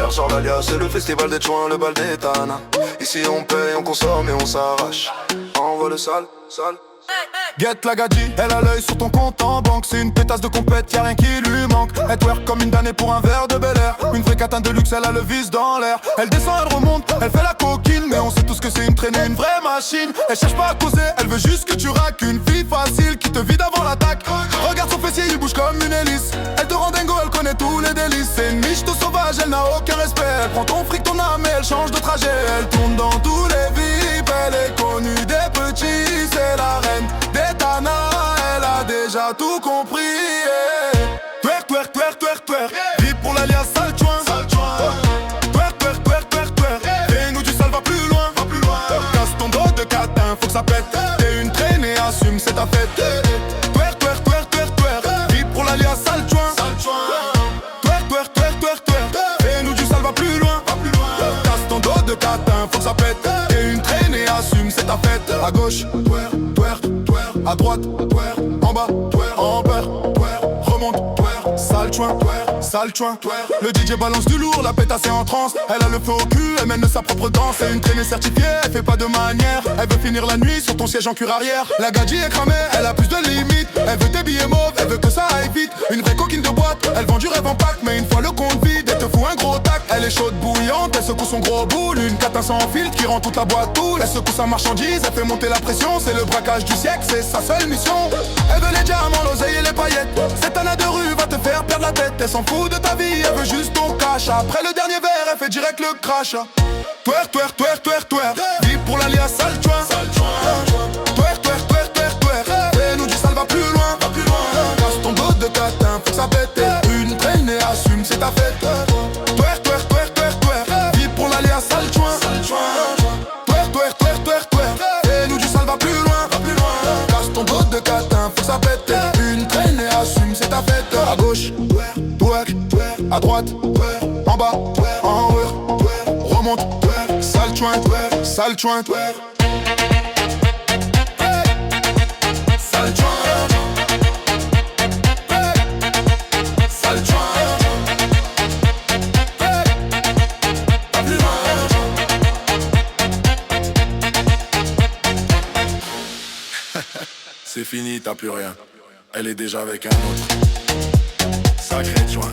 Hier sur l'Alia, c'est le festival des joints, le bal des Tana. Ici on paye, on consomme et on s'arrache. Envoie le sale, sale. Get la gadji, elle a l'œil sur ton compte en banque. C'est une pétasse de compète, y'a rien qui lui manque. Elle twerk comme une damnée pour un verre de Bel Air. Une vraie catin de luxe, elle a le vice dans l'air. Elle descend, elle remonte, elle fait la coquine. Mais on sait tous que c'est une traînée, une vraie machine. Elle cherche pas à causer, elle veut juste que tu raques. Une fille facile qui te vide avant l'attaque. Regarde son fessier, il bouge comme une hélice. Elle te rend dingo, elle connaît tous les délices. C'est une miche sauvage, elle n'a aucun respect. Elle prend ton fric, ton âme et elle change de trajet. Elle tourne dans tous les vips, elle est connue des petits. C'est la reine des Tana, elle a déjà tout compris. Twerk, twerk, twerk, twerk, twerk. Vip pour l'alias sale joint. Twerk, twerk, twerk, twerk, twerk. Fais-nous du sale, va plus loin. Casse ton dos de catin, faut que ça pète. T'es une traînée, assume, c'est ta fête. Twerk, twerk, twerk, twerk, twerk. Vip pour l'alias sale joint. Twerk, twerk, twerk, twerk, twerk. Fais-nous du sale, va plus loin. Casse ton dos de catin, faut que ça pète. T'es une traînée, assume, c'est ta fête. À gauche, twerk, twerk. À droite, twerk, en bas, twerk, en peur, twerk, remonte, twerk, sale joint, twerk, sale joint, twerk. Le DJ balance du lourd, la pétasse est en transe. Elle a le feu au cul, elle mène sa propre danse. C'est une traînée certifiée, elle fait pas de manière. Elle veut finir la nuit sur ton siège en cuir arrière. La gadji est cramée, elle a plus de limites. Elle veut tes billets mauves, elle veut que ça aille vite. Une vraie coquine de boîte, elle vend du rêve en pack. Mais une fois le compte vide, elle te fout un gros tac. Elle est chaude bouillante, elle secoue son gros boule. Une catin sans filtre qui rend toute la boîte poule. Elle secoue sa marchandise, elle fait monter la pression. C'est le braquage du siècle, c'est sa seule mission. Elle veut les diamants, l'oseille et les paillettes. Cette Anna de rue va te faire perdre la tête. Elle s'en fout de ta vie, elle veut juste ton cash. Après le dernier verre, elle fait direct le crash. Twerk, twerk, twerk, twerk, twerk. Vive pour l'alias sale joint. Twerk, twerk, twerk, twerk, twerk. Fais-nous du sale, va plus loin. Casse ton dos de catin, faut que ça pète. Une traînée, assume, c'est ta fête. Twerk, twerk, twerk, twerk, twerk. Vive pour l'alias sale joint. Twerk, twerk, twerk, twerk, twerk. Fais-nous du sale, va plus loin. Casse ton dos de catin, faut que ça pète. Une traînée, assume, c'est ta fête. À gauche, twerk, à droite, en bas, en haut, remonte, sale joint, sale joint, sale joint, sale joint. C'est fini, t'as plus rien. Elle est déjà avec un autre. Sacré joint.